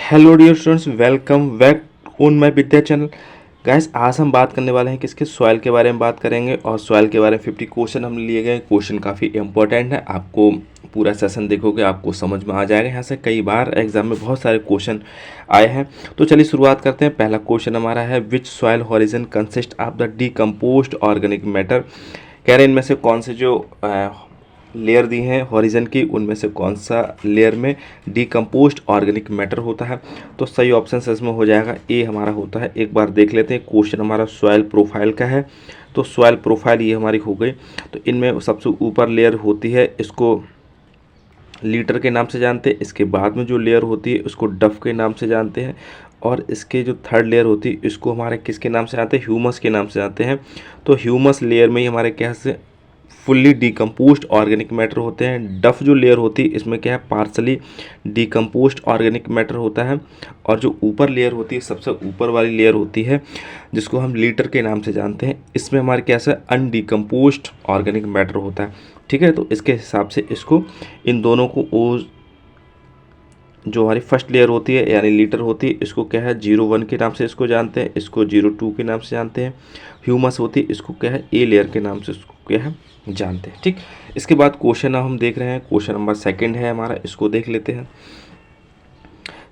Hello dear students, welcome back on my Vidya channel. Guys, आज हम बात करने वाले हैं किसके सॉइल के बारे में बात करेंगे। और सॉइल के बारे में 50 क्वेश्चन हम लिए गए। क्वेश्चन काफ़ी इंपॉर्टेंट है, आपको पूरा सेशन देखोगे आपको समझ में आ जाएगा। यहाँ से कई बार एग्जाम में बहुत सारे क्वेश्चन आए हैं। तो चलिए शुरुआत करते हैं। पहला क्वेश्चन हमारा है, which soil horizon consist of the decomposed organic matter. कह रहे हैं इनमें से कौन से जो लेयर दी हैं हॉरिजन की, उनमें से कौन सा लेयर में डीकम्पोज्ड ऑर्गेनिक मैटर होता है। तो सही ऑप्शन इसमें हो जाएगा ए हमारा होता है। एक बार देख लेते हैं। क्वेश्चन हमारा सॉइल प्रोफाइल का है। तो सॉइल प्रोफाइल ये हमारी हो गई। तो इनमें सबसे ऊपर लेयर होती है, इसको लीटर के नाम से जानते हैं। इसके बाद में जो लेयर होती है उसको डफ के नाम से जानते हैं। और इसके जो थर्ड लेयर होती है इसको हमारे किसके नाम से जानते हैं, ह्यूमस के नाम से जानते हैं। तो ह्यूमस लेयर में ही हमारे क्या से फुल्ली डीकम्पोज्ड ऑर्गेनिक मैटर होते हैं। डफ जो लेयर होती है इसमें क्या है, पार्सली डीकम्पोज्ड ऑर्गेनिक मैटर होता है। और जो ऊपर लेयर होती है, सबसे ऊपर वाली लेयर होती है जिसको हम लीटर के नाम से जानते हैं, इसमें हमारे क्या है अनडीकम्पोज्ड ऑर्गेनिक मैटर होता है। ठीक है, तो इसके हिसाब से इसको इन दोनों को जो हमारी फर्स्ट लेयर होती है यानी लीटर होती है, इसको क्या है 01 के नाम से इसको जानते हैं, इसको 02 के नाम से जानते हैं। ह्यूमस होती है इसको क्या है ए लेयर के नाम से इसको क्या है जानते हैं। ठीक, इसके बाद क्वेश्चन हम देख रहे हैं, क्वेश्चन नंबर 2 है हमारा, इसको देख लेते हैं।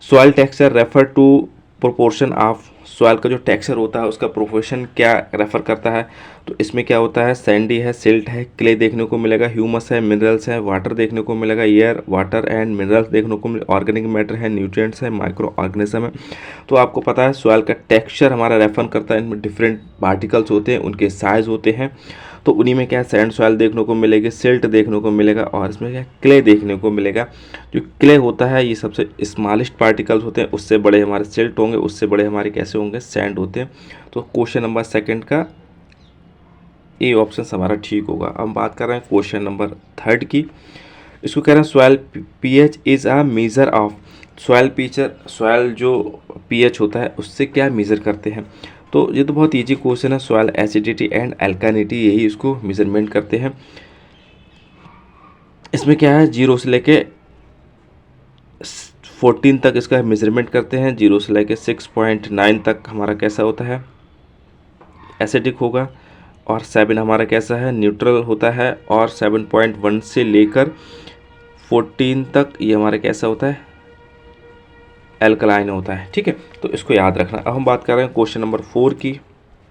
Soil texture refer to proportion of, soil का जो टेक्सचर होता है उसका प्रोपोर्शन क्या रेफर करता है। तो इसमें क्या होता है, सैंडी है, सिल्ट है, क्ले देखने को मिलेगा, ह्यूमस है, मिनरल्स है, वाटर देखने को मिलेगा, एयर वाटर एंड मिनरल्स देखने को मिलेगा, ऑर्गेनिक मैटर है, न्यूट्रिएंट्स है, माइक्रो ऑर्गेनिज्म है। तो आपको पता है सॉइल का टेक्सचर हमारा रेफर करता है, इनमें डिफरेंट पार्टिकल्स होते हैं, उनके साइज होते हैं। तो उन्हीं में क्या है सैंड सॉइल देखने को मिलेगी, सिल्ट देखने को मिलेगा, और इसमें क्या क्ले देखने को मिलेगा। जो क्ले होता है ये सबसे स्मॉलेस्ट पार्टिकल्स होते हैं, उससे बड़े हमारे सिल्ट होंगे, उससे बड़े हमारे कैसे होंगे सैंड होते हैं। तो क्वेश्चन नंबर 2 का ए ऑप्शन हमारा ठीक होगा। अब हम बात कर रहे हैं क्वेश्चन नंबर 3 की। इसको कह रहे हैं soil pH is a measure of, soil जो पीएच होता है उससे क्या मेज़र करते हैं। तो ये तो बहुत इजी क्वेश्चन है। सॉइल एसिडिटी एंड अल्कानिटी यही इसको मेजरमेंट करते हैं। इसमें क्या है 0 से लेके 14 तक इसका मेजरमेंट करते हैं। 0 से लेके 6.9 तक हमारा कैसा होता है एसिडिक होगा, और 7 हमारा कैसा है न्यूट्रल होता है, और 7.1 से लेकर 14 तक ये हमारा कैसा होता है एल्कलाइन होता है। ठीक है, तो इसको याद रखना। अब हम बात कर रहे हैं क्वेश्चन नंबर 4 की,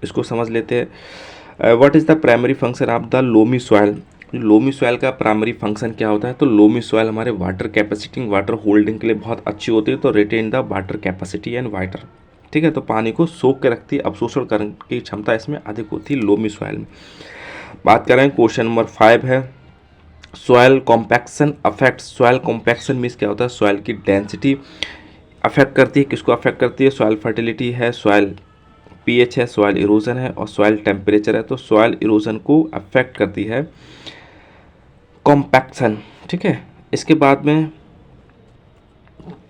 इसको समझ लेते हैं। What is the primary function of the loamy soil. Loamy soil का प्राइमरी फंक्शन क्या होता है। तो लोमी सॉइल हमारे वाटर कैपेसिटी, वाटर होल्डिंग के लिए बहुत अच्छी होती है। तो retain the water capacity and water, ठीक है, तो पानी को सोख के रखती है, अवशोषण करने की क्षमता इसमें अधिक होती है लोमी सॉइल में। बात कर रहे हैं क्वेश्चन नंबर 5 है, soil compaction affect. Soil compaction means क्या होता है, सॉइल की डेंसिटी अफेक्ट करती है। किसको अफेक्ट करती है, सॉइल फर्टिलिटी है, सॉइल पीएच है, सॉइल इरोजन है, और सॉइल टेम्परेचर है। तो सॉइल इरोजन को अफेक्ट करती है कॉम्पैक्शन। ठीक है, इसके बाद में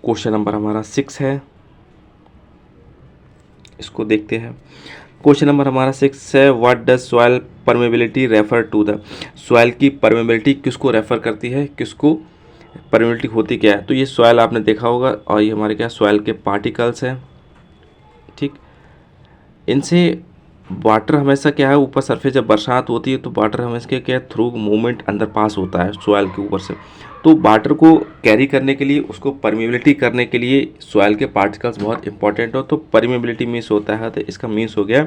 क्वेश्चन नंबर हमारा 6 है, इसको देखते हैं। क्वेश्चन नंबर हमारा 6 है, what does soil permeability refer to the. Soil की परमेबिलिटी किसको रेफर करती है, किसको परमेबिलिटी होती क्या है। तो ये सॉइल आपने देखा होगा, और ये हमारे क्या सॉइल के पार्टिकल्स हैं। ठीक, इनसे वाटर हमेशा क्या है ऊपर सरफेस जब बरसात होती है तो वाटर हमेशा क्या थ्रू मूवमेंट अंदर पास होता है सॉइल के ऊपर से। तो वाटर को कैरी करने के लिए, उसको परमेबिलिटी करने के लिए सॉइल के पार्टिकल्स बहुत इंपॉर्टेंट हो। तो परमेबिलिटी मीन्स होता है, तो इसका मीन्स हो गया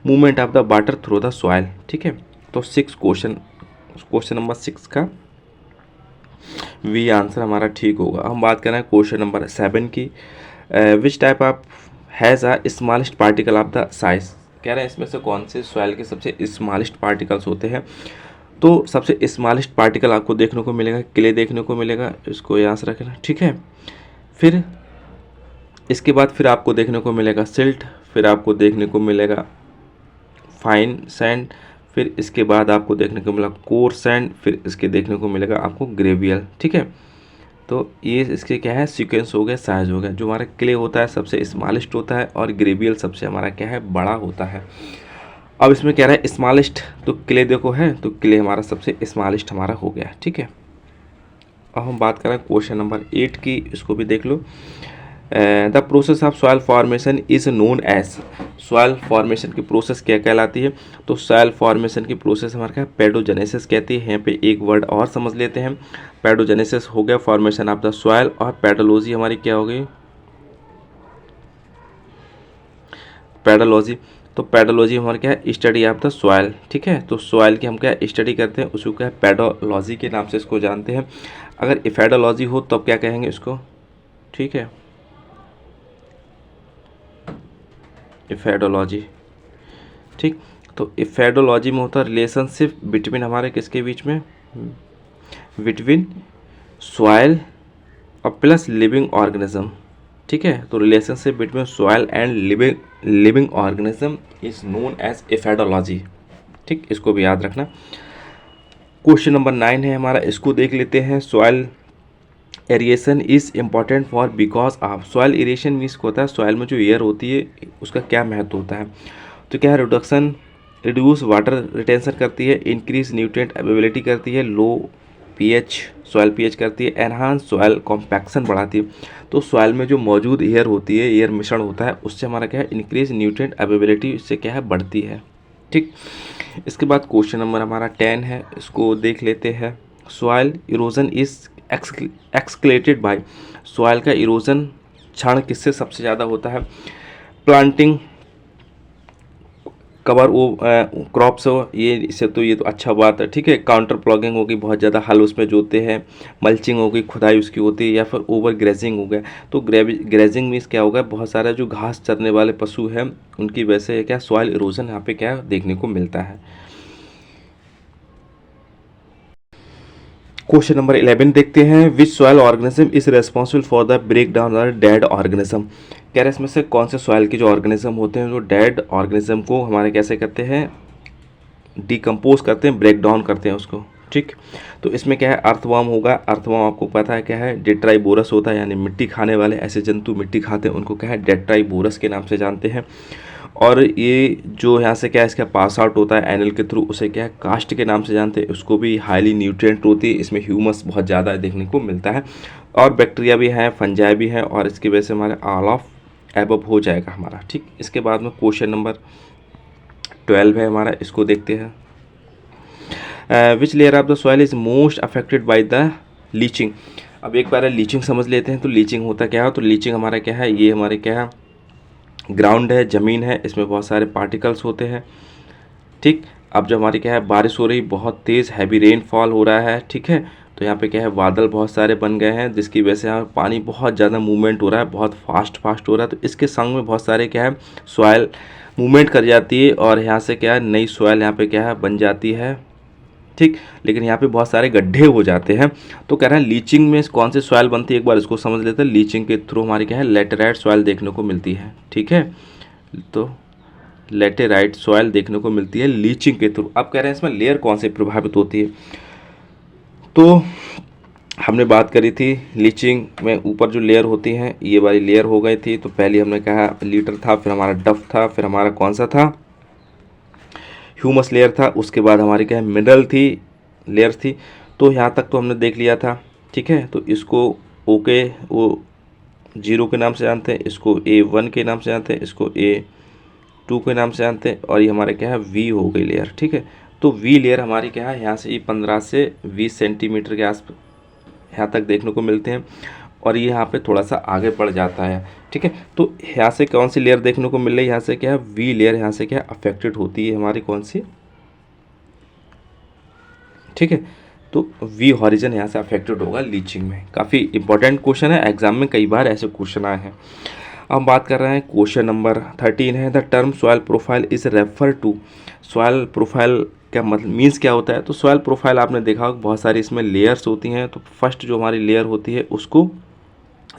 movement of the water through the soil. ठीक है, तो क्वेश्चन नंबर 6 का वी आंसर हमारा ठीक होगा। हम बात कर रहे हैं क्वेश्चन नंबर 7 की। Which type of has a smallest particle of the size. कह रहे हैं इसमें से कौन से सॉइल के सबसे स्मॉलेस्ट पार्टिकल्स होते हैं। तो सबसे स्मॉलेस्ट पार्टिकल आपको देखने को मिलेगा क्ले देखने को मिलेगा, इसको याद रखना। ठीक है, फिर इसके बाद फिर आपको देखने को मिलेगा सिल्ट, फिर आपको देखने को मिलेगा फाइन सैंड, फिर इसके बाद आपको देखने को मिलेगा कोर सैंड, फिर इसके देखने को मिलेगा आपको ग्रेवियल। ठीक है, तो ये इसके क्या है सीक्वेंस हो गया, साइज हो गया। जो हमारा क्ले होता है सबसे स्मॉलेस्ट होता है, और ग्रेवियल सबसे हमारा क्या है बड़ा होता है। अब इसमें कह रहा है स्मॉलेस्ट, तो क्ले देखो है, तो क्ले हमारा सबसे स्मॉलेस्ट हमारा हो गया। ठीक है, अब हम बात कर रहे हैं क्वेश्चन नंबर 8 की, इसको भी देख लो। The process of soil formation is known as, soil formation की प्रोसेस क्या कहलाती है? तो सॉइल फॉर्मेशन की प्रोसेस हमारे क्या पेडोजेनेसिस कहती है। यहाँ पे एक वर्ड और समझ लेते हैं। पेडोजेनेसिस हो गया फॉर्मेशन ऑफ द सॉइल, और पेडोलॉजी हमारी क्या हो गई? पेडोलॉजी। तो पेडोलॉजी हमारा क्या है? Study of the soil. ठीक है, तो सॉइल की हम क्या स्टडी करते हैं, उसको क्या पेडोलॉजी के नाम से इसको जानते हैं। अगर इफेडोलॉजी हो तो अब क्या कहेंगे इसको? ठीक है, इफेडोलॉजी। ठीक, तो इफेडोलॉजी में होता है रिलेशनशिप बिटवीन हमारे किसके बीच में? बिटवीन सॉइल और प्लस लिविंग ऑर्गेनिज्म। ठीक है, तो relationship between soil and living organism is known as edaphology. ठीक, इसको भी याद रखना। क्वेश्चन नंबर 9 है हमारा, इसको देख लेते हैं। Soil aeration is important for because of, soil aeration means को होता है सॉइल में जो एयर होती है उसका क्या महत्व होता है? तो क्या है? रिड्यूस वाटर रिटेंशन करती है, इंक्रीज न्यूट्रिएंट अवेलेबिलिटी करती है, लो पीएच सॉइल पीएच करती है, एनहांस सॉइल कॉम्पैक्शन बढ़ाती है। तो सॉइल में जो मौजूद एयर होती है, एयर मिश्रण होता है, उससे हमारा क्या है? इंक्रीज न्यूट्रिएंट अवेलेबिलिटी इससे क्या है? बढ़ती है। ठीक, इसके बाद क्वेश्चन नंबर हमारा 10 है, इसको देख लेते हैं। Soil erosion is accelerated by, soil का इरोजन क्षरण किससे सबसे ज़्यादा होता है? प्लांटिंग, कवर वो क्रॉप्स हो, ये इससे तो ये तो अच्छा बात है। ठीक है, काउंटर प्लॉगिंग होगी, बहुत ज़्यादा हल उसमें जोते हैं, मल्चिंग होगी, खुदाई उसकी होती है, या फिर ओवर ग्रेजिंग हो गया। तो ग्रेजिंग मीन्स क्या होगा? बहुत सारा जो घास चरने वाले पशु हैं उनकी वजह से क्या सॉइल इरोजन यहाँ पे क्या देखने को मिलता है। क्वेश्चन नंबर 11 देखते हैं। Which soil organism is responsible for the break down of dead organism, कह रहे हैं इसमें से कौन से सॉइल के जो ऑर्गेनिज्म होते हैं जो डेड ऑर्गेनिज्म को हमारे कैसे करते हैं? डिकम्पोज करते हैं, ब्रेक डाउन करते हैं उसको। ठीक, तो इसमें क्या है? अर्थवर्म होगा। अर्थवर्म आपको पता है क्या है? डेट्राइबोरस होता है, यानी मिट्टी खाने वाले ऐसे जंतु मिट्टी खाते हैं उनको क्या है? डेट्राइबोरस के नाम से जानते हैं। और ये जो यहाँ से क्या है? इसका पास आउट होता है एनल के थ्रू, उसे क्या है? कास्ट के नाम से जानते हैं। उसको भी हाईली न्यूट्रिएंट होती है, इसमें ह्यूमस बहुत ज़्यादा देखने को मिलता है, और बैक्टीरिया भी है, फंजाई भी है, और इसकी वजह से हमारे ऑल ऑफ एबव हो जाएगा हमारा। ठीक, इसके बाद में क्वेश्चन नंबर 12 है हमारा, इसको देखते हैं। Which layer of the soil is most affected by the leaching. अब एक बार लीचिंग समझ लेते हैं। तो लीचिंग होता क्या है? तो लीचिंग हमारा क्या है? ये हमारे क्या है? ग्राउंड है, ज़मीन है, इसमें बहुत सारे पार्टिकल्स होते हैं। ठीक, अब जब हमारी क्या है? बारिश हो रही, बहुत तेज़ हैवी रेनफॉल हो रहा है। ठीक है, तो यहाँ पे क्या है? बादल बहुत सारे बन गए हैं, जिसकी वजह से यहाँ पानी बहुत ज़्यादा मूवमेंट हो रहा है, बहुत फास्ट हो रहा है। तो इसके संग में बहुत सारे क्या है? सॉइल मूवमेंट कर जाती है, और यहाँ से क्या है? नई सॉइल यहाँ पे क्या है? बन जाती है। ठीक, लेकिन यहाँ पे बहुत सारे गड्ढे हो जाते हैं। तो कह रहे हैं लीचिंग में कौन सी सॉइल बनती है, एक बार इसको समझ लेते हैं। लीचिंग के थ्रू हमारी क्या है? लेटेराइट सॉइल देखने को मिलती है। ठीक है, तो लेटेराइट सॉइल देखने को मिलती है लीचिंग के थ्रू। अब कह रहे हैं इसमें लेयर कौन से प्रभावित होती है? तो हमने बात करी थी लीचिंग में ऊपर जो लेयर होती हैं, ये वाली लेयर हो गई थी। तो पहले हमने कहा लीटर था, फिर हमारा डफ था, फिर हमारा कौन सा था? ह्यूमस लेयर था। उसके बाद हमारी क्या है? मिनरल थी, लेयर थी। तो यहाँ तक तो हमने देख लिया था। ठीक है, तो इसको ओके वो 0 के नाम से जानते हैं, इसको A1 के नाम से जानते हैं, इसको A2 के नाम से जानते हैं, और ये हमारे क्या है? V हो गई लेयर। ठीक है, तो V लेयर हमारी क्या है? यहाँ से 15 से 20 सेंटीमीटर के आस यहाँ तक देखने को मिलते हैं, और ये यहाँ पे थोड़ा सा आगे बढ़ जाता है। ठीक है, तो यहाँ से कौन सी लेयर देखने को मिल रही है? यहाँ से क्या है? V लेयर यहाँ से क्या अफेक्टेड होती है हमारी, कौन सी? ठीक है, तो V हॉरिजन यहाँ से अफेक्टेड होगा लीचिंग में। काफ़ी इंपॉर्टेंट क्वेश्चन है, एग्जाम में कई बार ऐसे क्वेश्चन आए हैं। अब बात कर रहे हैं क्वेश्चन नंबर 13 है। The term soil profile is refer to, soil profile क्या मतलब मीन्स क्या होता है? तो सॉइल प्रोफाइल आपने देखा होगा बहुत सारी इसमें लेयर्स होती हैं। तो फर्स्ट जो हमारी लेयर होती है उसको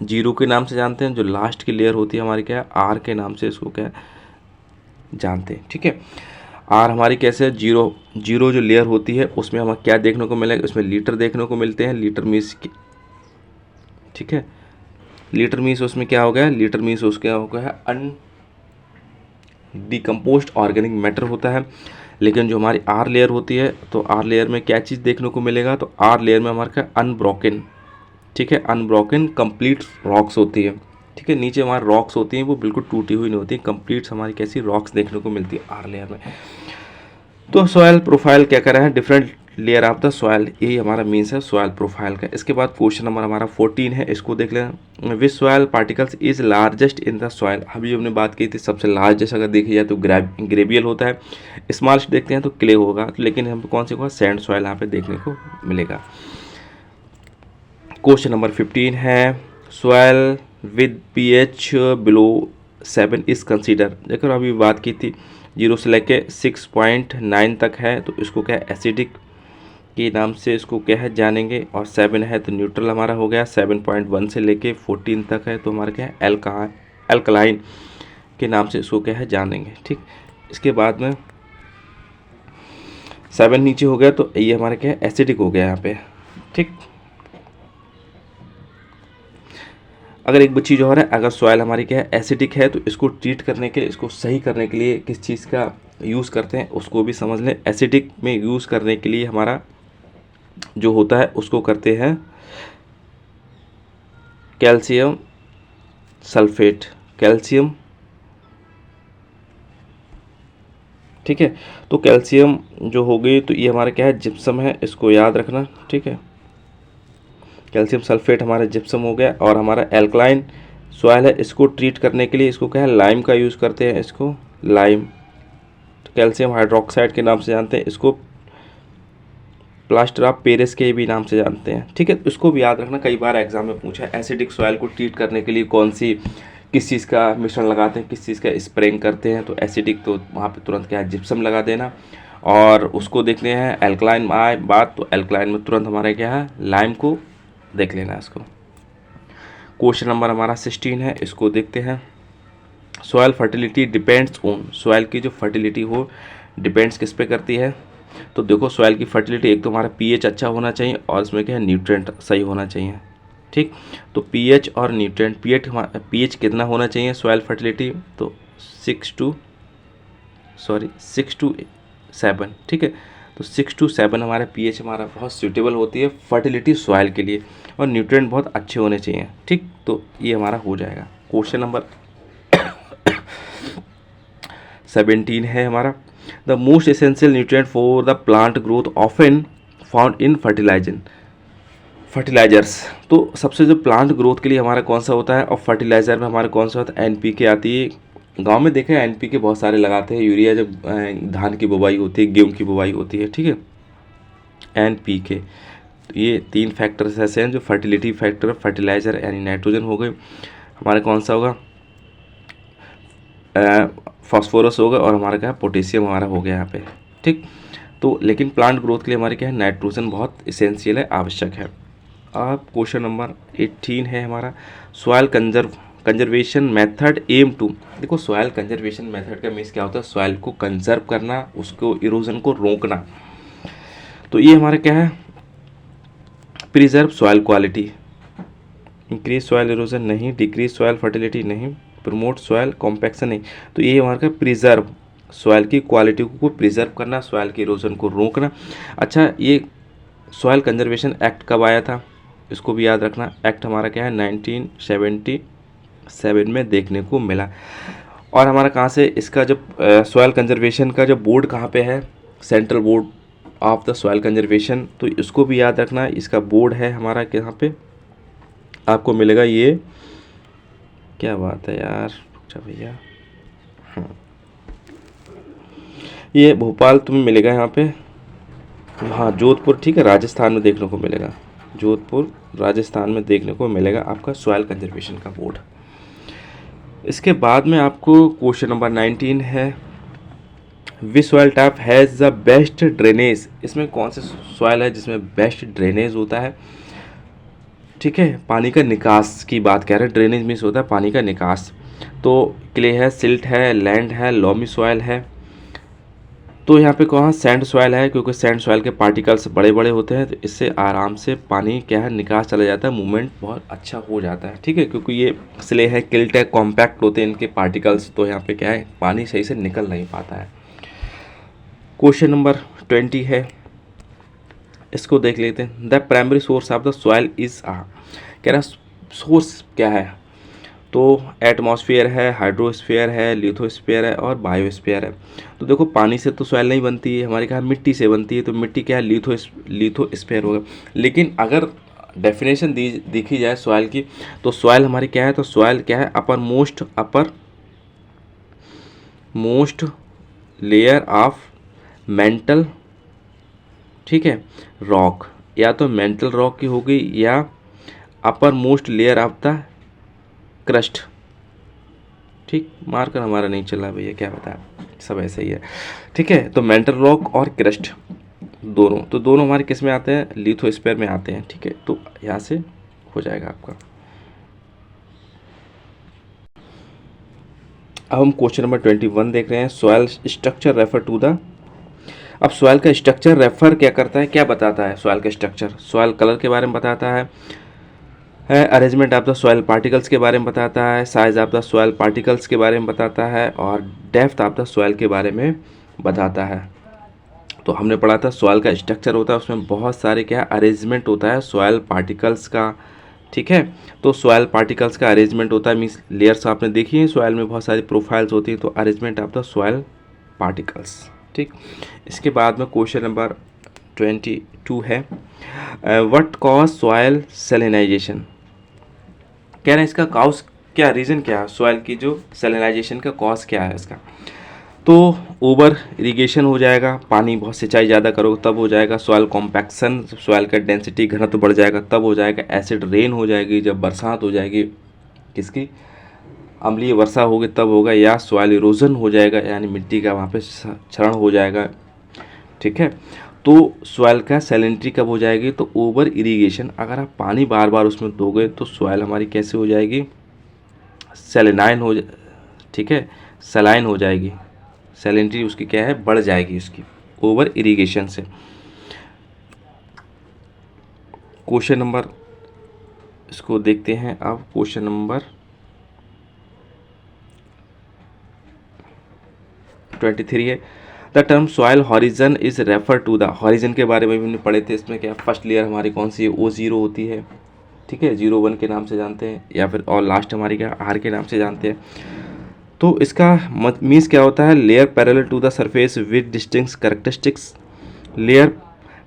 0 के नाम से जानते हैं, जो लास्ट की लेयर होती है हमारी क्या है? R के नाम से इसको क्या जानते हैं। ठीक है, R हमारी कैसे? 0 जो लेयर होती है उसमें हमें क्या देखने को मिलेगा? उसमें लीटर देखने को मिलते हैं, लीटर मीन्स। ठीक है, लीटर मीन्स उसमें क्या हो गया? लीटर मीन्स उसका हो गया अनडिकम्पोज्ड ऑर्गेनिक मैटर होता है। लेकिन जो हमारी R लेयर होती है, तो R लेयर में क्या चीज़ देखने को मिलेगा? तो R लेयर में हमारे क्या? अनब्रोकन। ठीक है, अनब्रोकन कंप्लीट रॉक्स होती है। ठीक है। नीचे हमारे रॉक्स होती हैं वो बिल्कुल टूटी हुई नहीं होती, कंप्लीट हमारी कैसी रॉक्स देखने को मिलती है आर लेयर में। तो सॉयल प्रोफाइल क्या कर रहा है, different layer of the soil, यही हमारा मीन्स है सॉयल प्रोफाइल का। इसके बाद क्वेश्चन नंबर हमारा 14 है, इसको देख लें। Which soil particles is largest in the soil, अभी हमने बात की थी सबसे लार्जेस्ट अगर देखी जाए तो ग्रेवियल होता है, स्मॉलेस्ट देखते हैं तो क्ले होगा, लेकिन हम कौन से होगा, सैंड सॉयल यहाँ पे देखने को मिलेगा। क्वेश्चन नंबर 15 है, soil with pH below 7 is consider, देखो अभी बात की थी 0 से लेके 6.9 तक है तो इसको क्या है, एसिडिक के नाम से इसको क्या है जानेंगे, और 7 है तो न्यूट्रल हमारा हो गया, 7.1 से लेके 14 तक है तो हमारा क्या है, एल्कलाइन के नाम से इसको क्या है जानेंगे। ठीक, इसके बाद में 7 नीचे हो गया तो ये हमारा क्या है, एसिडिक हो गया यहाँ पे। ठीक, अगर एक चीज़ और है, अगर सॉयल हमारी क्या है एसिडिक है तो इसको ट्रीट करने के लिए, इसको सही करने के लिए किस चीज़ का यूज़ करते हैं उसको भी समझ लें। एसिडिक में यूज़ करने के लिए हमारा जो होता है उसको करते हैं कैल्शियम सल्फेट, कैल्शियम, ठीक है। तो कैल्शियम जो हो गई तो ये हमारा क्या है, जिप्सम है, इसको याद रखना। ठीक है, कैल्शियम सल्फेट हमारा जिप्सम हो गया, और हमारा एल्कलाइन सॉयल है, इसको ट्रीट करने के लिए इसको क्या है, लाइम का यूज़ करते हैं, इसको लाइम, कैल्शियम हाइड्रोक्साइड के नाम से जानते हैं, इसको प्लास्टर ऑफ पेरिस के भी नाम से जानते हैं। ठीक है, तो इसको भी याद रखना, कई बार एग्जाम में पूछा है एसिडिक सॉयल को ट्रीट करने के लिए कौन सी किस चीज़ का मिश्रण लगाते हैं, किस चीज़ का स्प्रेइंग करते हैं, तो एसिडिक तो वहाँ पे तुरंत क्या है, जिप्सम लगा देना। और उसको देखते हैं एल्कलाइन आए बात तो एल्कलाइन में तुरंत हमारा क्या है, लाइम को देख लेना है इसको। क्वेश्चन नंबर हमारा 16 है, इसको देखते हैं। Soil fertility depends on, soil की जो फर्टिलिटी हो डिपेंड्स किस पे करती है, तो देखो सॉयल की फर्टिलिटी एक तो हमारा पीएच अच्छा होना चाहिए और इसमें क्या है न्यूट्रिएंट सही होना चाहिए। ठीक, तो पीएच और न्यूट्रिएंट, पीएच कितना होना चाहिए सॉयल फर्टिलिटी, तो 6 to 7। ठीक है, तो 6 to 7 हमारा पीएच हमारा बहुत सूटेबल होती है फर्टिलिटी सॉयल के लिए, और न्यूट्रिएंट बहुत अच्छे होने चाहिए। ठीक, तो ये हमारा हो जाएगा। क्वेश्चन नंबर 17 है हमारा, the most essential nutrient for the plant growth often found in fertilisers, तो सबसे जो प्लांट ग्रोथ के लिए हमारा कौन सा होता है, और फर्टिलाइज़र में हमारा कौन सा होता है, एनपीके आती है। गांव में देखें एनपीके बहुत सारे लगाते हैं, यूरिया जब धान की बुवाई होती है, गेहूं की बुवाई होती है। ठीक है, एनपीके, तो ये 3 फैक्टर्स ऐसे हैं जो फर्टिलिटी फैक्टर, फर्टिलाइज़र यानी नाइट्रोजन हो गए, हमारा कौन सा होगा, फास्फोरस होगा, और हमारा क्या पोटेशियम हमारा हो गया यहाँ पे। ठीक, तो लेकिन प्लांट ग्रोथ के लिए हमारे क्या है, नाइट्रोजन बहुत इसेंशियल है, आवश्यक है। अब क्वेश्चन नंबर 18 है हमारा, soil conservation method aim to, देखो सॉयल कंजर्वेशन मेथड का मीन्स क्या होता है, सॉयल को कंजर्व करना, उसको इरोजन को रोकना। तो ये हमारा क्या है, preserve soil quality, increase soil erosion नहीं, डिक्रीज सॉयल फर्टिलिटी नहीं, प्रमोट सॉयल कॉम्पैक्शन नहीं, तो ये हमारा क्या, प्रिजर्व सॉयल की क्वालिटी को प्रिजर्व करना, सॉयल के इरोजन को रोकना। अच्छा, ये सॉयल कंजर्वेशन एक्ट कब आया था, इसको भी याद रखना। एक्ट हमारा क्या है, 1977 में देखने को मिला। और हमारा कहाँ से इसका जब सॉयल कंजर्वेशन का जो बोर्ड कहाँ पे है, central board of the soil conservation, तो इसको भी याद रखना। इसका बोर्ड है हमारा यहाँ पे आपको मिलेगा, ये क्या बात है यार, अच्छा भैया, हाँ ये भोपाल तुम्हें मिलेगा यहाँ पे, हाँ जोधपुर, ठीक है, राजस्थान में देखने को मिलेगा, जोधपुर राजस्थान में देखने को मिलेगा आपका सॉयल कंजर्वेशन का बोर्ड। इसके बाद में आपको क्वेश्चन नंबर 19 है, which soil type has the best drainage, इसमें कौन से सॉयल है जिसमें बेस्ट ड्रेनेज होता है। ठीक है, पानी का निकास की बात कह रहे हैं, ड्रेनेज मीन्स होता है पानी का निकास। तो क्ले है, सिल्ट है, लैंड है, लॉमी सॉयल है। तो यहाँ पे कहाँ सैंड सॉयल है, क्योंकि सैंड सॉयल के पार्टिकल्स बड़े बड़े होते हैं, तो इससे आराम से पानी क्या है, निकास चला जाता है, मूवमेंट बहुत अच्छा हो जाता है। ठीक है, क्योंकि ये स्ले है, किल्ट है, कॉम्पैक्ट होते हैं इनके पार्टिकल्स, तो यहाँ पे क्या है, पानी सही से निकल नहीं पाता है। क्वेश्चन नंबर 20 है, इसको देख लेते हैं। The primary source of the soil is कह रहा सोर्स क्या है, तो एटमॉस्फेयर है, हाइड्रोस्फीयर है, लिथोस्फीयर है और बायोस्फीयर है। तो देखो पानी से तो सॉइल नहीं बनती है, हमारे कहा मिट्टी से बनती है, तो मिट्टी क्या है, लिथोस्फीयर होगा। लेकिन अगर डेफिनेशन देखी जाए सॉइल की, तो सॉइल हमारी क्या है, तो सॉइल क्या है, upper most layer of mental, ठीक है, रॉक, या तो मेंटल रॉक की हो गई या upper most layer of the crust. ठीक, मार्कर हमारा नहीं चला भैया, क्या बताएं, सब ऐसे ही है। ठीक है, तो मेंटल रॉक और क्रस्ट दोनों, तो दोनों हमारे किस में आते हैं, लिथोस्फीयर में आते हैं। ठीक है, तो यहाँ से हो जाएगा आपका। अब हम क्वेश्चन नंबर 21 देख रहे हैं, soil structure refer to the. अब सॉइल का स्ट्रक्चर रेफर क्या करता है, क्या बताता है सॉइल का स्ट्रक्चर, सॉइल कलर के बारे में बताता है, arrangement of the soil particles के बारे में बताता है, size of the soil particles के बारे में बताता है, और डेप्थ ऑफ द सॉइल के बारे में बताता है। तो हमने पढ़ा था सॉइल का स्ट्रक्चर होता है, उसमें बहुत सारे क्या अरेंजमेंट होता है सॉइल पार्टिकल्स का। ठीक है, तो सॉइल पार्टिकल्स का अरेंजमेंट होता है, मीन्स लेयर्स आपने देखी है, सॉइल में बहुत सारी प्रोफाइल्स होती है, तो arrangement of the soil particles. ठीक, इसके बाद में क्वेश्चन नंबर 22 है, व्हाट कॉज सॉइल सैलिनाइजेशन। कह रहे हैं इसका कॉज क्या, रीज़न क्या है, सॉइल की जो सैलिनाइजेशन का कॉज क्या है इसका। तो ओवर इरिगेशन हो जाएगा, पानी बहुत सिंचाई ज़्यादा करोगे तब हो जाएगा। सॉइल कॉम्पैक्शन, सॉइल का डेंसिटी घनत्व बढ़ जाएगा तब हो जाएगा। एसिड रेन हो जाएगी जब बरसात हो जाएगी, किसकी, अम्लीय वर्षा होगी तब होगा। या सॉइल इरोजन हो जाएगा, यानी मिट्टी का वहाँ पे क्षरण हो जाएगा। ठीक है, तो सॉइल का सैलिनिटी कब हो जाएगी, तो ओवर इरिगेशन, अगर आप पानी बार बार उसमें दोगे तो सॉइल हमारी कैसे हो जाएगी, सैलिनाइन हो, ठीक है, सलाइन हो जाएगी, सैलिनिटी उसकी क्या है, बढ़ जाएगी उसकी ओवर इरिगेशन से। क्वेश्चन नंबर, इसको देखते हैं अब, क्वेश्चन नंबर 23 है, the term soil horizon is refer to the. Horizon के बारे में भी हमने पढ़े थे, इसमें क्या फर्स्ट लेयर हमारी कौन सी है, O0 होती है। ठीक है, 01 के नाम से जानते हैं, या फिर और लास्ट हमारी क्या R के नाम से जानते हैं। तो इसका मीन्स क्या होता है, layer parallel to the surface with distinct characteristics, layer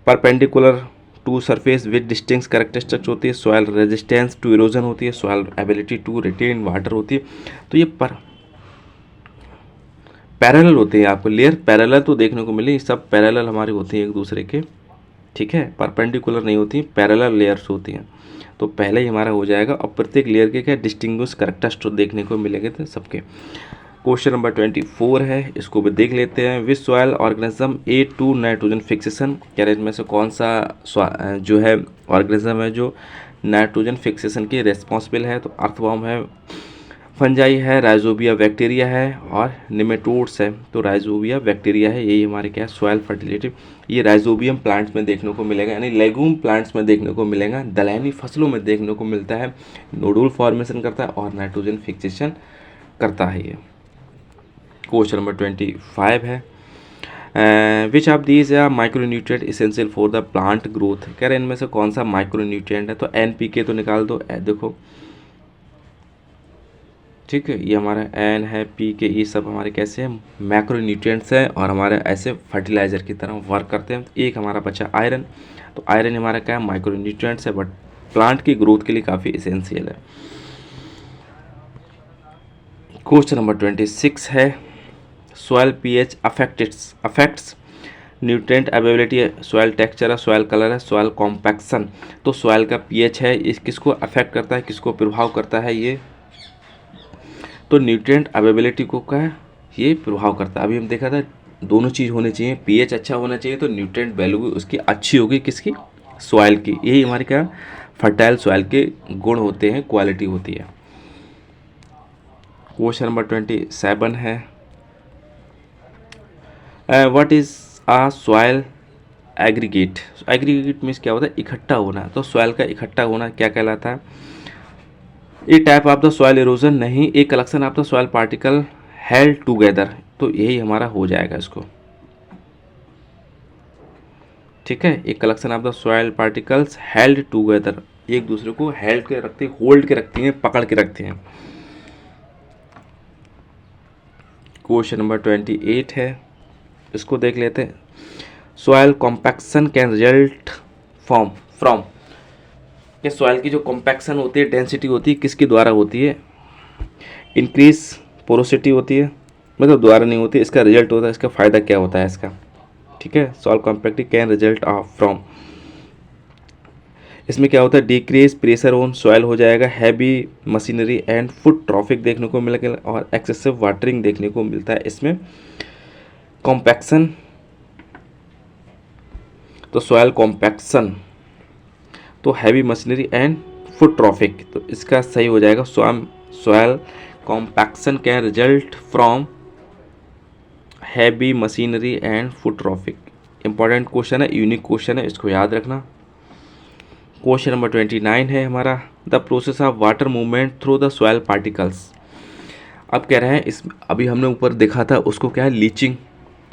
perpendicular to surface with distinct characteristics होती है। सॉइल रेजिस्टेंस टू इरोजन होती है, soil ability to retain water होती है। तो ये पैरेलल होते हैं, आपको लेयर पैरेलल तो देखने को मिले, सब पैरेलल हमारी होती हैं एक दूसरे के। ठीक है, परपेंडिकुलर नहीं होती, पैरेलल लेयर्स होती हैं। तो पहले ही हमारा हो जाएगा, और प्रत्येक लेयर के क्या डिस्टिंग्विश कैरेक्टरिस्टिक्स देखने को मिलेंगे थे सबके। क्वेश्चन नंबर 24 है, इसको भी देख लेते हैं, which soil organism aid to nitrogen fixation. कह रहे इनमें से कौन सा जो है ऑर्गेनिज्म है जो नाइट्रोजन फिक्सेशन के रेस्पॉन्सिबल है। तो अर्थवॉर्म है, फंजाई है, राइजोबिया बैक्टीरिया है, और निमेटोड्स है। तो राइजोबिया बैक्टीरिया है, यही हमारे क्या है सॉइल फर्टिलिटी। ये राइजोबियम प्लांट्स में देखने को मिलेगा, यानी लेगूम प्लांट्स में देखने को मिलेगा, दलहनी फसलों में देखने को मिलता है, नोडुल फॉर्मेशन करता है और नाइट्रोजन फिक्सेशन करता है ये। क्वेश्चन नंबर 25 है, which of these are micronutrient essential for the plant growth. कह रहे हैं इनमें से कौन सा माइक्रोन्यूट्रिएंट है, तो NPK तो निकाल दो, देखो ठीक है, ये हमारा N है, PK, ये सब हमारे कैसे हैं, मैक्रोन्यूट्रिएंट्स हैं और हमारे ऐसे फर्टिलाइज़र की तरह वर्क करते हैं। एक हमारा बचा आयरन, तो आयरन हमारा क्या है, माइक्रोन्यूट्रिएंट्स है, बट प्लांट की ग्रोथ के लिए काफ़ी इसेंशियल है। क्वेश्चन नंबर 26 है, soil pH affects nutrient availability, soil texture है, सॉइल कलर है, सॉइल कॉम्पैक्शन। तो सॉइल का pH है, इस किसको अफेक्ट करता है, किसको प्रभाव करता है ये, तो न्यूट्रिएंट अवेलेबिलिटी को क्या है, ये प्रभाव करता है। अभी हम देखा था दोनों चीज़ होनी चाहिए, pH अच्छा होना चाहिए तो न्यूट्रिएंट वैल्यू भी उसकी अच्छी होगी, किसकी, सॉइल की। यही हमारे क्या फर्टाइल सॉइल के गुण होते हैं, क्वालिटी होती है। क्वेश्चन नंबर 27 है, what is a soil aggregate. Aggregate means क्या होता है, इकट्ठा होना। तो सॉइल का इकट्ठा होना क्या कहलाता है, a type of the soil erosion, नहीं, a collection of the soil particle held together. तो यही हमारा हो जाएगा इसको, ठीक है, एक collection of the soil particles held together, एक दूसरे को हेल्ड के रखते, होल्ड के रखती हैं, पकड़ के रखते हैं। क्वेश्चन नंबर 28 है, इसको देख लेते हैं। Soil compaction can result from कि सॉइल की जो कॉम्पैक्शन होती है, डेंसिटी होती है, किसके द्वारा होती है? इंक्रीज पोरोसिटी होती है, मतलब द्वारा नहीं होती, इसका रिजल्ट होता है, इसका फ़ायदा क्या होता है इसका? ठीक है, soil compacting can result of from, इसमें क्या होता है? डिक्रीज प्रेशर ऑन सॉइल हो जाएगा, heavy machinery and foot traffic देखने को मिलेगा, और एक्सेसिव वाटरिंग देखने को मिलता है इसमें। कॉम्पैक्शन, तो सॉइल कॉम्पैक्शन तो heavy machinery and foot traffic, तो इसका सही हो जाएगा soil compaction can result from heavy machinery and foot traffic. Important question है, यूनिक क्वेश्चन है, इसको याद रखना। क्वेश्चन नंबर 29 है हमारा, the process of water movement through the soil particles. अब कह रहे हैं, इस अभी हमने ऊपर देखा था उसको क्या है, लीचिंग,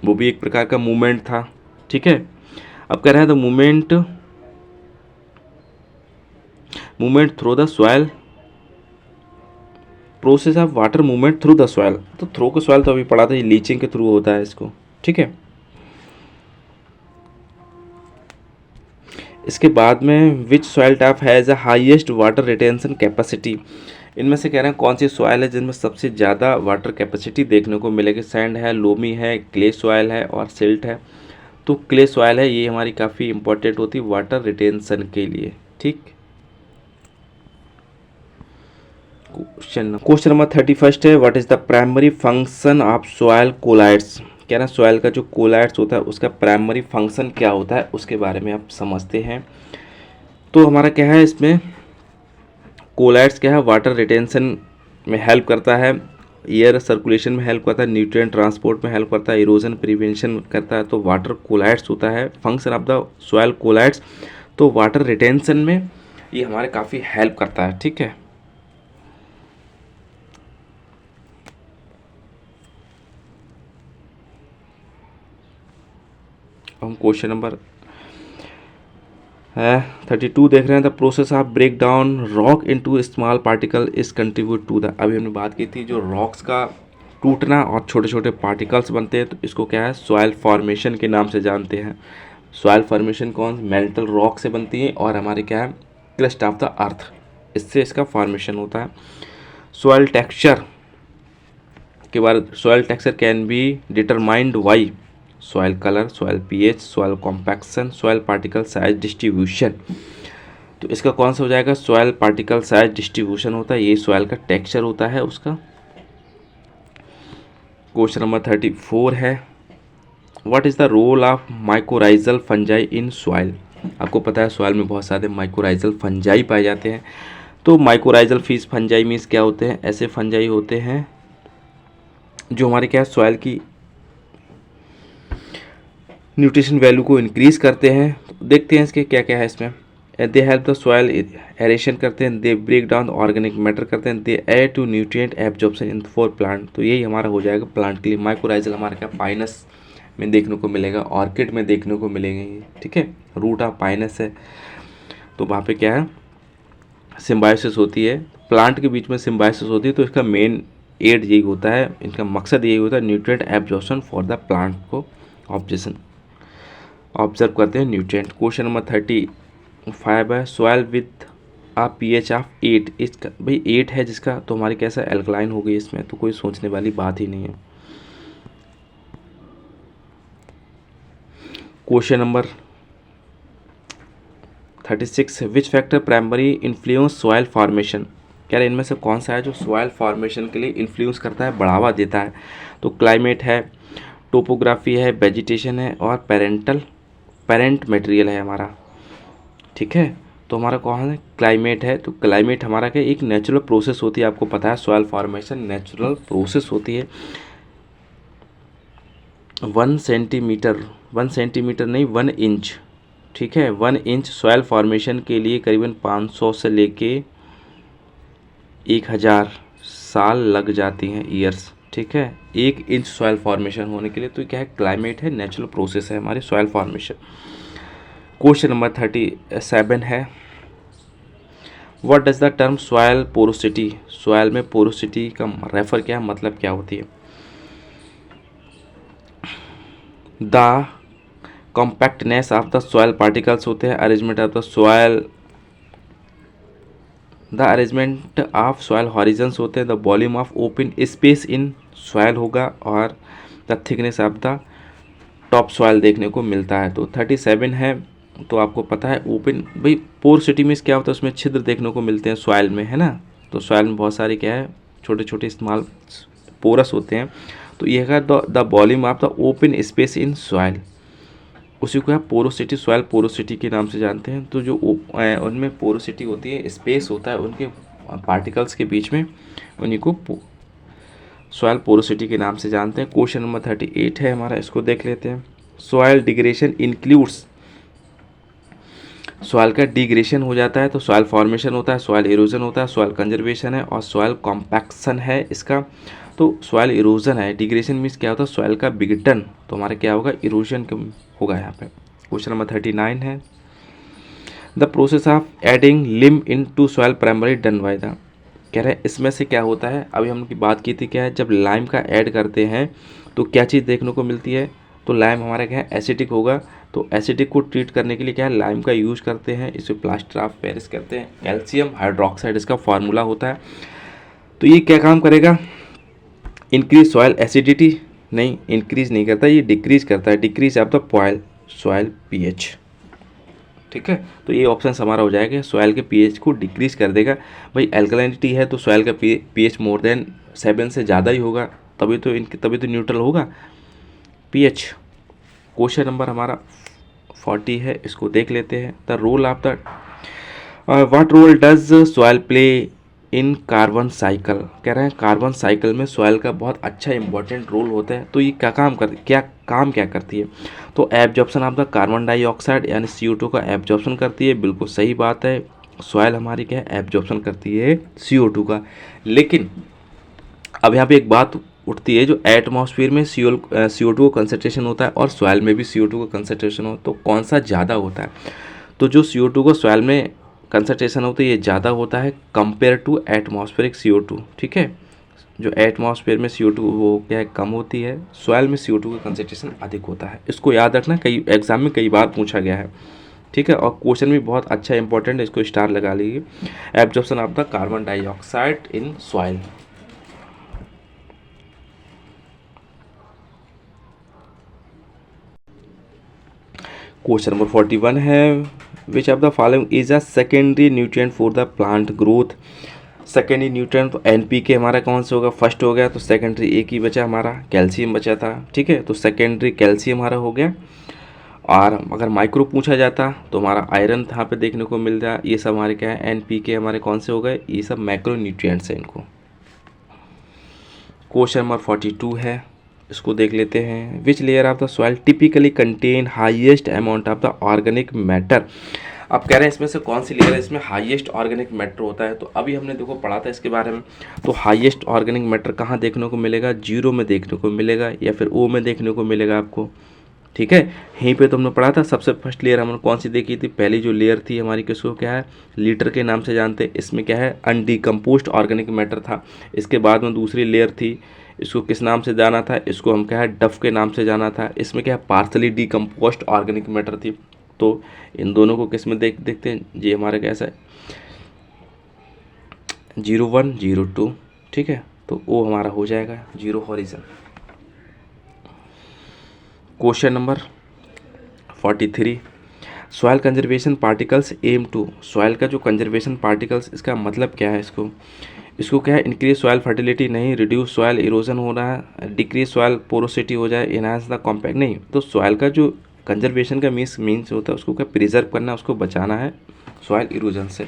वो भी एक प्रकार का मूवमेंट था, ठीक है। अब कह रहे हैं the movement through the soil, process of water movement through the soil, तो थ्रू का सॉइल तो अभी पढ़ा था, ये लीचिंग के थ्रू होता है इसको, ठीक है। इसके बाद में विच soil type has a highest water retention capacity, इनमें से कह रहे हैं कौन सी सॉइल है जिनमें सबसे ज़्यादा वाटर कैपेसिटी देखने को मिलेगी? सैंड है, लोमी है, क्ले सॉइल है और सिल्ट है। तो क्ले सॉइल है, ये हमारी काफ़ी इंपॉर्टेंट होती है वाटर रिटेंशन के लिए, ठीक। क्वेश्चन नंबर 31 है, what is the primary function of soil colloids. कह रहे हैं सॉइल का जो कोलाइड्स होता है उसका प्राइमरी फंक्शन क्या होता है, उसके बारे में आप समझते हैं। तो हमारा क्या है इसमें, कोलाइड्स क्या है, वाटर रिटेंशन में हेल्प करता है, एयर सर्कुलेशन में हेल्प करता है, न्यूट्रिएंट ट्रांसपोर्ट में हेल्प करता है, इरोजन प्रिवेंशन करता है। तो वाटर कोलाइड्स होता है function of the soil colloids, तो वाटर रिटेंशन में ये हमारे काफ़ी हेल्प करता है, ठीक है। हम क्वेश्चन नंबर 32 देख रहे हैं, the process of break down rock into small particle is contribute to the, अभी हमने बात की थी जो रॉक्स का टूटना और छोटे छोटे पार्टिकल्स बनते हैं, तो इसको क्या है, सॉइल फॉर्मेशन के नाम से जानते हैं। सॉइल फॉर्मेशन कौन, मेल्टल रॉक से बनती है, और हमारे क्या है, क्रस्ट ऑफ द अर्थ, इससे इसका फॉर्मेशन होता है। सॉइल टेक्सचर के बारे, soil texture can be determined by soil colour, soil pH, soil compaction, soil particle size distribution. तो इसका कौन सा हो जाएगा, सॉइल पार्टिकल साइज डिस्ट्रीब्यूशन होता है, ये सॉइल का टेक्सचर होता है उसका। क्वेश्चन नंबर 34 है, what is the role of mycorrhizal fungi in soil. आपको पता है सॉइल में बहुत सारे माइकोराइजल फंजाई पाए जाते हैं। तो माइकोराइजल फीस फंजाई मीन्स क्या होते हैं, ऐसे फंजाई होते हैं जो हमारे क्या सॉइल की न्यूट्रिशन वैल्यू को इंक्रीज करते हैं। तो देखते हैं इसके क्या क्या है इसमें। They help the soil aeration करते हैं, they break down organic matter करते हैं, they aid to nutrient absorption in for plant. तो यही हमारा हो जाएगा प्लांट के लिए। माइकोराइजल हमारे क्या पाइनस में देखने को मिलेगा, ऑर्किड में देखने को मिलेंगे, ठीक है। रूट ऑफ पाइनस है, तो वहाँ पे क्या है, सिम्बायोसिस होती है, प्लांट के बीच में सिम्बायोसिस होती है। तो इसका मेन एड यही होता है, इनका मकसद यही होता है, nutrient absorption for the plant को ऑब्जर्व करते हैं न्यूट्रिएंट। क्वेश्चन नंबर 35 है, soil with a pH of 8, इसका भाई 8 है जिसका, तो हमारी कैसा एल्कलाइन हो गई इसमें, तो कोई सोचने वाली बात ही नहीं है। Question number 36, which factor primary influence soil formation. क्या इनमें से कौन सा है जो सॉइल फॉर्मेशन के लिए इन्फ्लुएंस करता है, बढ़ावा देता है। तो क्लाइमेट है, टोपोग्राफी है, वेजिटेशन है, और पेरेंट मटेरियल है हमारा, ठीक है। तो हमारा कौन है, क्लाइमेट है। तो क्लाइमेट हमारा क्या एक नेचुरल प्रोसेस होती है, आपको पता है सॉइल फॉर्मेशन नेचुरल प्रोसेस होती है। 1 सेंटीमीटर नहीं 1 इंच, ठीक है। 1 इंच सॉइल फॉर्मेशन के लिए करीबन 500 से लेके 1000 साल लग जाती हैं, ईयर्स, ठीक है, 1 इंच सॉइल फॉर्मेशन होने के लिए। तो क्या है, क्लाइमेट है, नेचुरल प्रोसेस है हमारी सॉइल फॉर्मेशन। क्वेश्चन नंबर 37 है, what does the term soil porosity, soil में पोरोसिटी का रेफर क्या है, मतलब क्या होती है। The compactness of the soil particles होते हैं, arrangement of the soil, the arrangement of soil horizons होते हैं, the volume of open space in soil होगा, और the thickness of the top soil देखने को मिलता है। तो 37 है, तो आपको पता है ओपन, भाई पोरोसिटी में क्या होता है, उसमें छिद्र देखने को मिलते हैं सॉयल में, है ना। तो सॉयल में बहुत सारे क्या है, छोटे छोटे स्मॉल पोरस होते हैं। तो ये है the volume of the open space in soil, उसी को आप पोरोसिटी, सॉयल पोरोसिटी के नाम से जानते हैं। तो जो उनमें पोरोसिटी होती है, स्पेस होता है उनके पार्टिकल्स के बीच में, उन्हीं को सॉयल पोरोसिटी के नाम से जानते हैं। क्वेश्चन नंबर 38 है हमारा, इसको देख लेते हैं। सॉयल डिग्रेडेशन इंक्लूड्स, सॉयल का डिग्रेडेशन हो जाता है तो सॉयल फॉर्मेशन होता है, सॉयल इरोजन होता है, सॉयल कंजर्वेशन है, और सॉयल कॉम्पैक्शन है इसका। तो सॉयल इरोजन है, डिग्रेडेशन मीन्स क्या होता है, सॉयल का बिगटन, तो हमारा क्या होगा, इरोजन होगा यहाँ पे। क्वेश्चन नंबर 39 है, the process of adding lime into soil primary done by the, कह रहे हैं इसमें से क्या होता है, अभी हमने बात की थी क्या है, जब लाइम का ऐड करते हैं तो क्या चीज़ देखने को मिलती है, तो लाइम हमारा क्या है, एसिडिक होगा। तो एसिडिक को ट्रीट करने के लिए क्या है, लाइम का यूज़ करते हैं, इसे प्लास्टर ऑफ पेरिस करते हैं, कैल्शियम हाइड्रोक्साइड इसका फार्मूला होता है। तो ये क्या काम करेगा, इंक्रीज सॉयल एसिडिटी, नहीं इंक्रीज नहीं करता, ये डिक्रीज करता है, decrease of the soil pH. ठीक है, तो ये ऑप्शन हमारा हो जाएगा, सॉयल के पीएच को डिक्रीज कर देगा। भाई एल्कलाइनिटी है तो सॉयल का पीएच मोर देन 7 से ज़्यादा ही होगा, तभी तो न्यूट्रल होगा पीएच। क्वेश्चन नंबर हमारा 40 है, इसको देख लेते हैं। The role of the, what role does soil play in carbon cycle, कह रहे हैं कार्बन साइकिल में सॉयल का बहुत अच्छा इंपॉर्टेंट रोल होता है। तो ये क्या काम करती है, तो absorption of the carbon dioxide यानी CO2 का एब्जॉर्प्शन करती है, बिल्कुल सही बात है। सॉयल हमारी क्या है, एब्जॉर्प्शन करती है CO2 का। लेकिन अब यहाँ पे एक बात उठती है, जो एटमॉस्फेयर में CO2 का कंसनट्रेशन होता है और सॉयल में भी CO2 का कंसनट्रेशन हो, तो कौन सा ज़्यादा होता है, तो जो CO2 को सॉयल में कंसनट्रेशन होता है ये ज़्यादा होता है कंपेयर टू एटमॉस्फेरिक CO2। ठीक है, जो एटमॉस्फेयर में CO2 वो क्या है, कम होती है, सॉयल में CO2 का कंसनट्रेशन अधिक होता है। इसको याद रखना, कई एग्जाम में कई बार पूछा गया है। ठीक है, और क्वेश्चन भी बहुत अच्छा इंपॉर्टेंट है, इसको स्टार लगा लीजिए। Absorption of the carbon dioxide in soil. Question number 41 है, which of the following is a secondary nutrient for the plant growth. Secondary nutrient तो NPK हमारा कौन सा होगा, फर्स्ट हो गया, तो सेकेंडरी एक ही बचा हमारा, कैल्शियम बचा था। ठीक है, तो सेकेंडरी कैल्शियम हमारा हो गया। और अगर माइक्रो पूछा जाता तो हमारा आयरन यहाँ पे देखने को मिल रहा है। ये सब हमारे क्या है, NPK हमारे कौन से हो गए, ये सब मैक्रो न्यूट्रिएंट्स हैं इनको। क्वेश्चन नंबर 42 है, इसको देख लेते हैं। Which layer of the soil typically contain highest amount of the organic matter. अब कह रहे हैं इसमें से कौन सी लेयर है इसमें हाईएस्ट ऑर्गेनिक मैटर होता है। तो अभी हमने देखो पढ़ा था इसके बारे में। तो हाईएस्ट ऑर्गेनिक मैटर कहाँ देखने को मिलेगा, 0 में देखने को मिलेगा या फिर O में देखने को मिलेगा आपको। ठीक है, यहीं पे तो हमने पढ़ा था। सबसे फर्स्ट लेयर हमने कौन सी देखी थी, पहली जो लेयर थी हमारी किसको क्या है, लीटर के नाम से जानते हैं। इसमें क्या है, अनडिकम्पोज्ड ऑर्गेनिक मैटर था। इसके बाद में दूसरी लेयर थी, इसको किस नाम से जाना था, इसको हम क्या है, डफ के नाम से जाना था। इसमें क्या है, पार्सली डिकम्पोज्ड ऑर्गेनिक मैटर थी। तो इन दोनों को किस में देखते हैं, ये हमारा कैसा है 01 02। ठीक है, तो वो हमारा हो जाएगा 0 horizon. Question number 43, soil conservation particles aim to. Soil का जो कंजर्वेशन पार्टिकल्स, इसका मतलब क्या है, इसको क्या है, इंक्रीज सॉयल फर्टिलिटी नहीं, रिड्यूस सॉयल इरोजन हो रहा है, डिक्रीज सॉयल पोरोसिटी हो जाए, इनहांस द कॉम्पैक्ट नहीं। तो सॉयल का जो कंजर्वेशन का मीन्स होता है, उसको क्या प्रिजर्व करना है, उसको बचाना है सॉयल इरोजन से।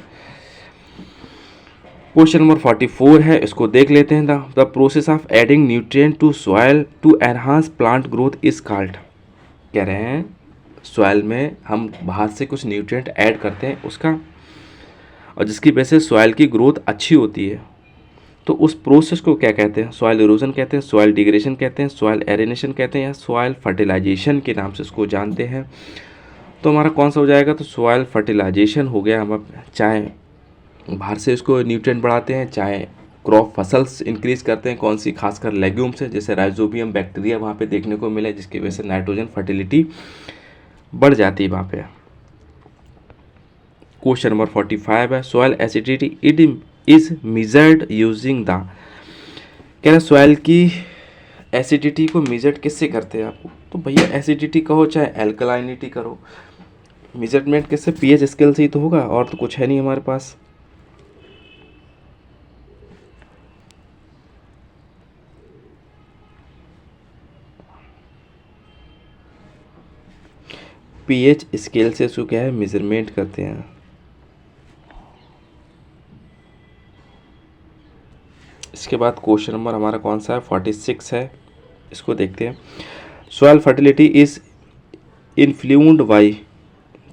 क्वेश्चन नंबर 44 है, इसको देख लेते हैं। The process of adding nutrient to soil to enhance plant growth is called. कह रहे हैं सॉयल में हम बाहर से कुछ न्यूट्रिएंट ऐड करते हैं उसका, और जिसकी वजह से सॉयल की ग्रोथ अच्छी होती है। तो उस प्रोसेस को क्या कहते हैं, सॉयल इरोजन कहते हैं, सॉयल डिग्रेडेशन कहते हैं, सॉयल एरेनेशन कहते हैं, या सॉयल फर्टिलाइजेशन के नाम से इसको जानते हैं। तो हमारा कौन सा हो जाएगा, तो सॉयल फर्टिलाइजेशन हो गया। हम चाहे बाहर से इसको न्यूट्रिएंट बढ़ाते हैं, चाहे क्रॉप फसल्स इंक्रीज करते हैं कौन सी, खासकर लेग्यूम से, जैसे राइजोबियम बैक्टीरिया वहाँ पे देखने को मिला, जिसकी वजह से नाइट्रोजन फर्टिलिटी बढ़ जाती है वहाँ पे। क्वेश्चन नंबर 45 है, soil acidity it is measured using the, कह रहा सॉइल की एसिडिटी को मेजर्ड किससे करते हैं आपको, तो भैया एसिडिटी कहो चाहे एल्कलाइनिटी करो, मेजरमेंट किससे, पीएच स्केल से ही तो होगा, और तो कुछ है नहीं हमारे पास। पीएच स्केल से इसको क्या है, मेजरमेंट करते हैं। इसके बाद क्वेश्चन नंबर हमारा कौन सा है, 46 है, इसको देखते हैं। Soil fertility is influenced by,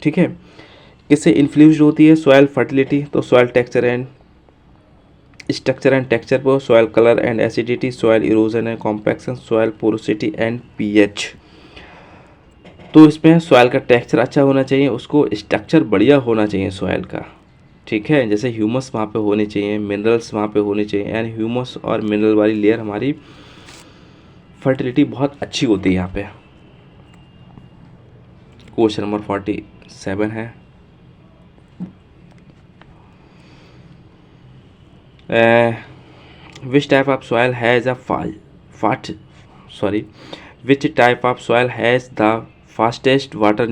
ठीक है, किससे इन्फ्लुएंस्ड होती है सॉइल फर्टिलिटी, तो soil texture and structure and texture पर, soil colour and acidity, soil erosion and compaction, soil porosity and pH. तो इसमें सॉइल का टेक्सचर अच्छा होना चाहिए, उसको स्ट्रक्चर बढ़िया होना चाहिए सॉइल का, ठीक है, जैसे ह्यूमस वहाँ पे होने चाहिए, मिनरल्स वहाँ पे होने चाहिए, एंड ह्यूमस और मिनरल वाली लेयर हमारी फर्टिलिटी बहुत अच्छी होती है यहाँ पे। क्वेश्चन नंबर 47 है, which type of soil has a which type of soil has the fastest water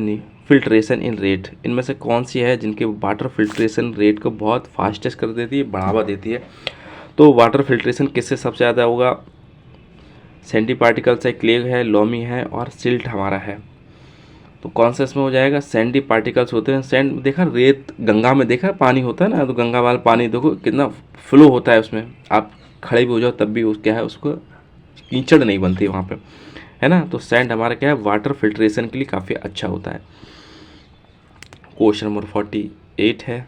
filtration in rate, इनमें से कौन सी है जिनके वाटर फिल्ट्रेशन रेट को बहुत फास्टेस्ट कर देती है, बढ़ावा देती है। तो वाटर फिल्ट्रेशन किससे सबसे ज़्यादा होगा, सैंडी पार्टिकल्स है, क्ले है, लोमी है और सिल्ट हमारा है। तो कौन सा इसमें हो जाएगा, सैंडी पार्टिकल्स होते हैं। सैंड देखा, रेत गंगा में देखा पानी होता है ना, तो गंगा वाला पानी देखो कितना फ्लो होता है उसमें, आप खड़े भी हो जाओ तब भी क्या है, उसको कीचड़ नहीं बनती वहाँ पे, है ना। तो सैंड हमारा क्या है, वाटर फिल्ट्रेशन के लिए काफ़ी अच्छा होता है। क्वेश्चन नंबर 48 है,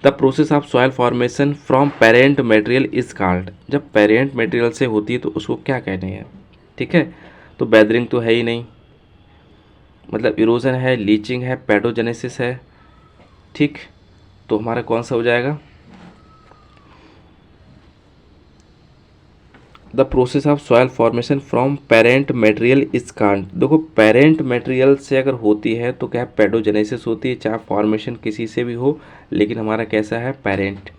the process of soil formation from parent material is called, जब पेरेंट मटेरियल से होती है तो उसको क्या कहते हैं, ठीक है। तो बेदरिंग तो है ही नहीं, मतलब इरोजन है, लीचिंग है, पैडोजेनेसिस है, ठीक। तो हमारा कौन सा हो जाएगा, the process of soil formation from parent material is called. देखो पेरेंट मटेरियल से अगर होती है तो क्या पैडोजेनेसिस होती है, चाहे फॉर्मेशन किसी से भी हो, लेकिन हमारा कैसा है, पेरेंट,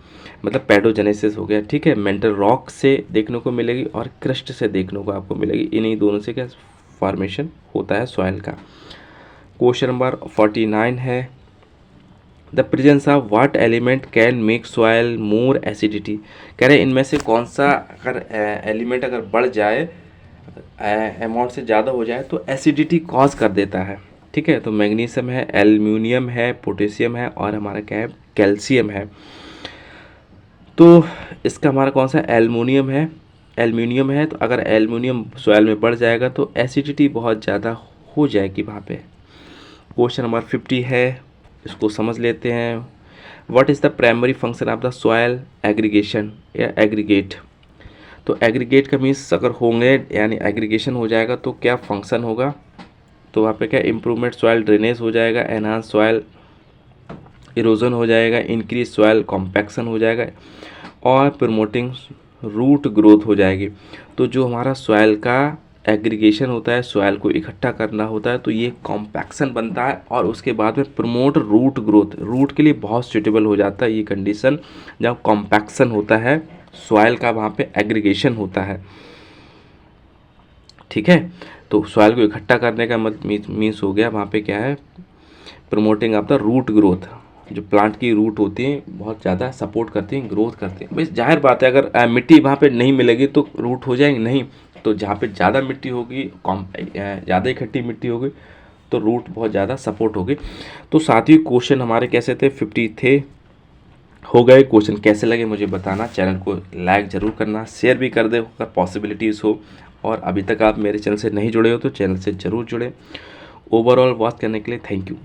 मतलब पैडोजेनेसिस हो गया, ठीक है। मेंटल रॉक से देखने को मिलेगी और क्रस्ट से देखने को आपको मिलेगी, इन्हीं दोनों से क्या फॉर्मेशन होता है सॉइल का। क्वेश्चन नंबर 49 है, the presence of what element can make soil more acidity, कह रहे हैं इनमें से कौन सा अगर एलिमेंट अगर बढ़ जाए, अमाउंट से ज़्यादा हो जाए तो एसिडिटी कॉज कर देता है, ठीक है। तो मैग्नीशियम है, एल्यूमिनियम है, पोटेशियम है और हमारा क्या है, कैल्शियम है। तो इसका हमारा कौन सा एल्युमिनियम है। तो अगर एल्युमिनियम सॉइल में बढ़ जाएगा तो एसिडिटी बहुत ज़्यादा हो जाएगी वहाँ पे। क्वेश्चन नंबर 50 है, इसको समझ लेते हैं। What is the primary function of the soil aggregation या एग्रीगेट। तो एग्रीगेट का मीन्स अगर होंगे यानी एग्रीगेशन हो जाएगा तो क्या फंक्शन होगा, तो वहाँ पे क्या इम्प्रूवमेंट सॉइल ड्रेनेज हो जाएगा, एनहांस सॉइल इरोजन हो जाएगा, इंक्रीज सॉइल कॉम्पैक्शन हो जाएगा और प्रमोटिंग रूट ग्रोथ हो जाएगी। तो जो हमारा सॉइल का एग्रीगेशन होता है, सॉइल को इकट्ठा करना होता है, तो ये कॉम्पैक्शन बनता है और उसके बाद में प्रमोट रूट ग्रोथ, रूट के लिए बहुत सूटेबल हो जाता है ये कंडीशन जब कॉम्पैक्शन होता है सॉइल का, वहाँ पे एग्रीगेशन होता है, ठीक है। तो सॉइल को इकट्ठा करने का मीन्स हो गया वहाँ पे क्या है, promoting of the root growth, जो प्लांट की रूट होती है बहुत ज़्यादा सपोर्ट करती हैं, ग्रोथ करती हैं। बस जाहिर बात है अगर मिट्टी वहाँ पे नहीं मिलेगी तो रूट हो जाएंगे नहीं, तो जहाँ पे ज़्यादा मिट्टी होगी, ज़्यादा इकट्ठी मिट्टी होगी तो रूट बहुत ज़्यादा सपोर्ट होगी। तो साथ ही क्वेश्चन हमारे कैसे थे, 50 थे, हो गए। क्वेश्चन कैसे लगे मुझे बताना, चैनल को लाइक ज़रूर करना, शेयर भी कर दे अगर पॉसिबिलिटीज़ हो, और अभी तक आप मेरे चैनल से नहीं जुड़े हो तो चैनल से ज़रूर जुड़े। ओवरऑल वॉच करने के लिए थैंक यू।